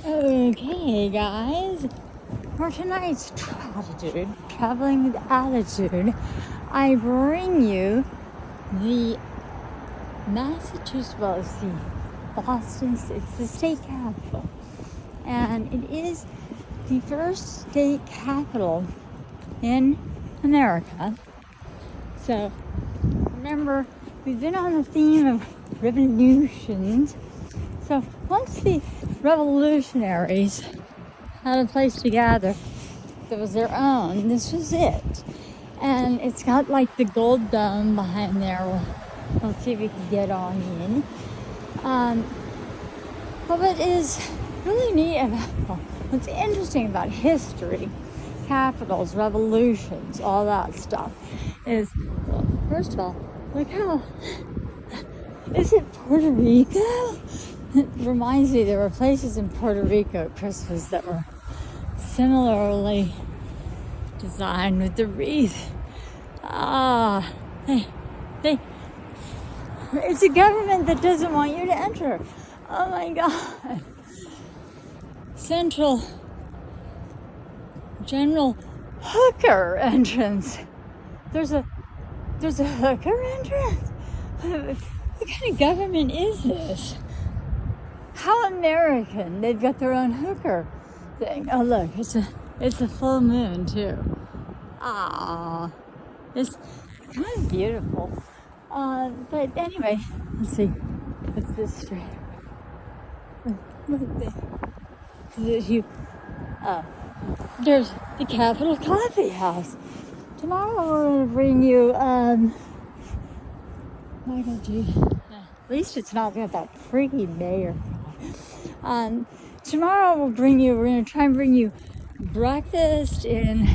Okay, guys, for tonight's traveling with attitude, I bring you the Massachusetts, well, it's the Boston, it's the state capital, and it is the first state capital in America. So, remember, we've been on the theme of revolutions. So, once the revolutionaries had a place to gather that was their own, this was it. And it's got like the gold dome behind there. We'll see if we can get on in. But what is really neat about, what's interesting about history, capitals, revolutions, all that stuff, is, well, first of all, look how, is it Puerto Rico? It reminds me there were places in Puerto Rico at Christmas that were similarly designed with the wreath. It's a government that doesn't want you to enter. Oh my God. Central General Hooker entrance. There's a hooker entrance? What kind of government is this? How American? They've got their own hooker thing. Oh look, it's a full moon too. It's kind of beautiful. But anyway, let's see. What's this street? Look at this. There's the Capitol Coffee House. Tomorrow we're going to bring you, Michael G. At least it's not got that freaky mayor. Tomorrow we're going to try and bring you breakfast in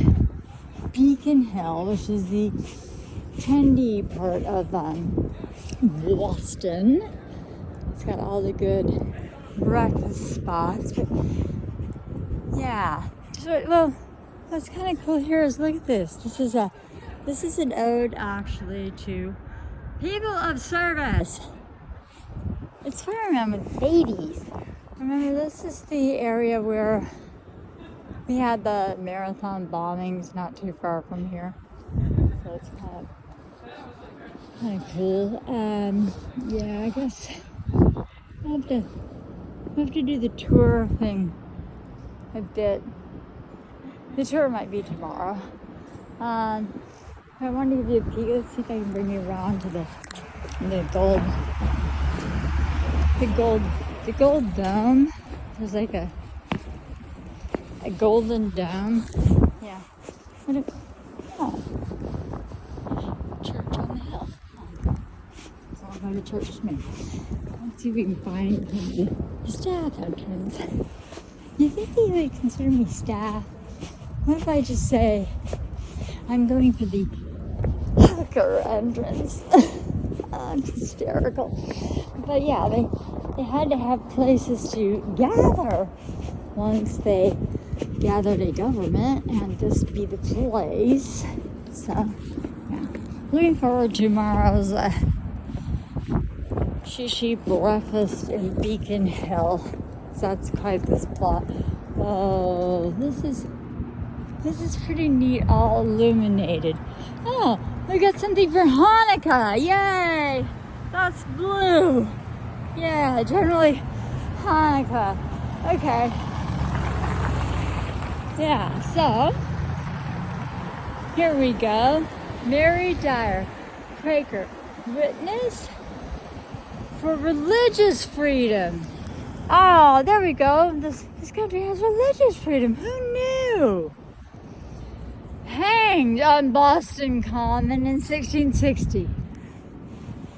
Beacon Hill, which is the trendy part of Boston. It's got all the good breakfast spots, but yeah. So, well, what's kind of cool here is look at this. This is an ode actually to people of service. It's for remember babies. Remember, this is the area where we had the marathon bombings not too far from here. So it's kind of cool. Yeah, I guess I'll have to do the tour thing a bit. The tour might be tomorrow. I wanted to give you a peek. Let's see if I can bring you around to the gold dome. There's like a golden dome. Yeah. Church on the hill. It's all about the church to me. Let's see if we can find the staff entrance. You think they would consider me staff? What if I just say I'm going for the hooker entrance? It's hysterical. But yeah, they had to have places to gather once they gathered a government, and this be the place. So yeah, looking forward to tomorrow's shishi breakfast in Beacon Hill. So that's quite the spot. Oh, this is pretty neat, all illuminated. Oh, we got something for Hanukkah. Yay! That's blue. Yeah, generally Hanukkah. Okay. Yeah, so here we go. Mary Dyer, Quaker, witness for religious freedom. Oh, there we go. This country has religious freedom. Who knew? Hanged on Boston Common in 1660.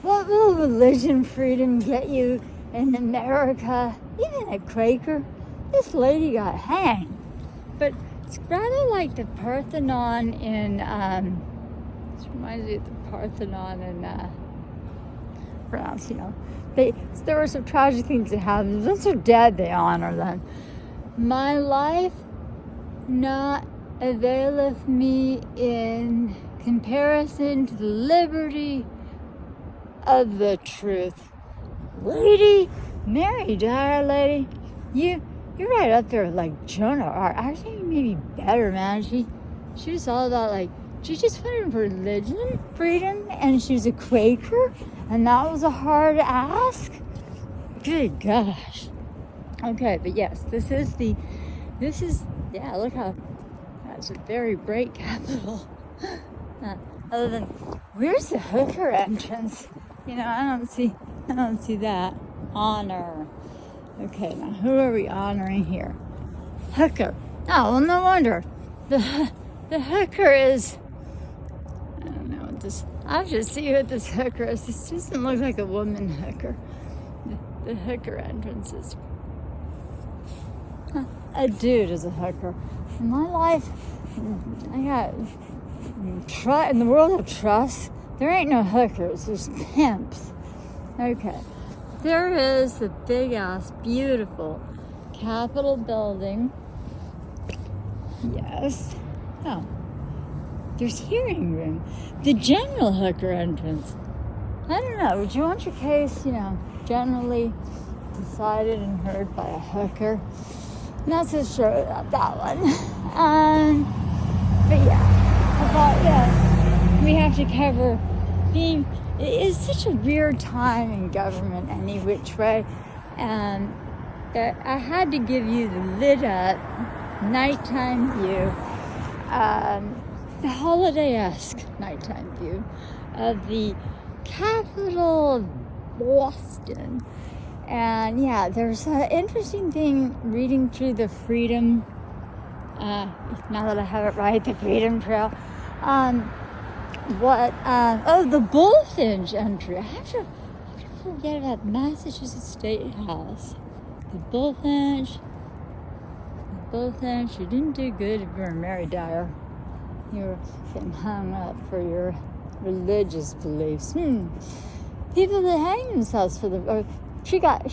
What will religion freedom get you in America? Even a Quaker? This lady got hanged. But it's rather like the Parthenon in, this reminds me of the Parthenon in, France, there were some tragic things that happened. Once they're dead, they honor them. My life not availeth me in comparison to the liberty of the truth. Lady, Mary Dyer, lady, you're right up there with like Joan of Arc. Actually, maybe better, man. She was all about like, she just wanted religion freedom, and she was a Quaker, and that was a hard ask. Good gosh. Okay, but yes, this is yeah, look how that's a very bright capital. Other than, where's the hooker entrance? You know, I don't see that. Honor. Okay, now who are we honoring here? Hooker. Oh, well, no wonder. The hooker is, I don't know what this, I have to see what this hooker is. This doesn't look like a woman hooker. The hooker entrance is, a dude is a hooker. In my life, I got, in the world of trust, there ain't no hookers, there's pimps. Okay, there is the big ass, beautiful Capitol building. Yes. Oh, there's hearing room. The general hooker entrance. I don't know, would you want your case, generally decided and heard by a hooker? Not so sure about that one. But yeah, I thought, we have to cover it is such a weird time in government any which way, and that I had to give you the lit up nighttime view, the holiday-esque nighttime view of the capital of Boston. And yeah, there's an interesting thing reading through the Freedom, now that I have it right, the Freedom Trail. The Bullfinch entry. I have to forget about Massachusetts State House. The Bullfinch, you didn't do good if you were Mary Dyer. You were getting hung up for your religious beliefs. People that hang themselves for she got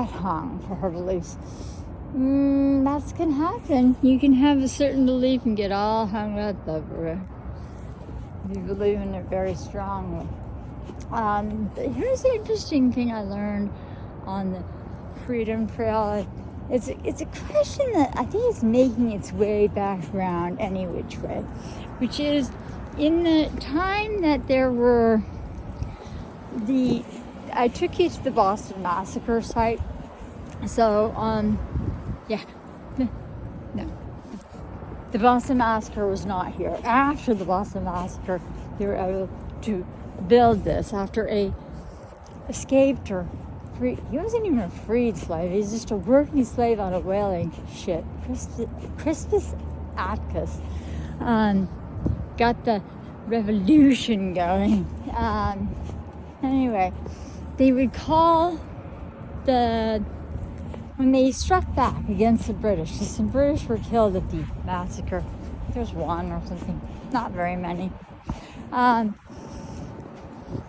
hung for her beliefs. That can happen. You can have a certain belief and get all hung up over it. You believe in it very strongly. But here's the interesting thing I learned on the Freedom Trail. It's a question that I think is making its way back around any which way, which is in the time that there were I took you to the Boston Massacre site. So, no. The Boston Massacre was not here. After the Boston Massacre, they were able to build this after a escaped or free. He wasn't even a freed slave. He's just a working slave on a whaling ship. Crispus Attucks got the revolution going. Anyway, they would call when they struck back against the British, some British were killed at the massacre. There's one or something, not very many.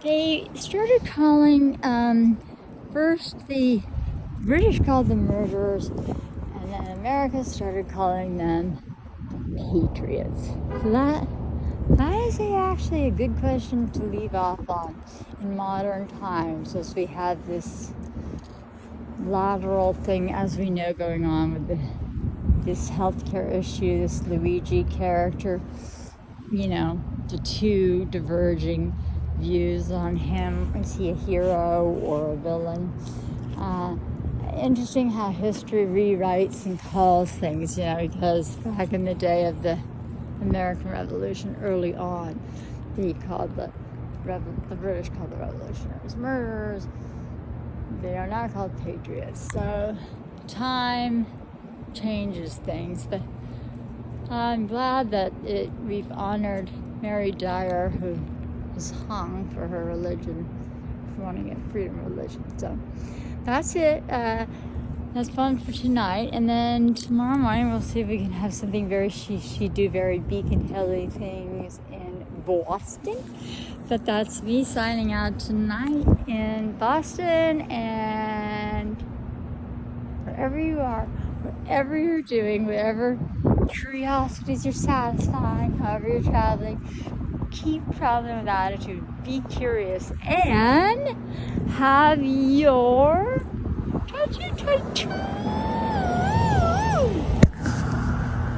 They started calling, first the British called them murderers, and then America started calling them patriots. So that is actually a good question to leave off on in modern times, as we have this lateral thing, as we know, going on with this healthcare issue, this Luigi character, the two diverging views on him. Is he a hero or a villain? Interesting how history rewrites and calls things, because back in the day of the American Revolution, early on, they called the British called the revolutionaries murderers. They are not called patriots. So time changes things, but I'm glad that we've honored Mary Dyer, who was hung for her religion, for wanting a freedom religion. So that's it. That's fun for tonight, and then tomorrow morning we'll see if we can have something very she do very Beacon Hilly things in Boston. But that's me signing out tonight in Boston, and wherever you are, whatever you're doing, whatever curiosities you're satisfying, however you're traveling, keep traveling with attitude, be curious, and have your 2022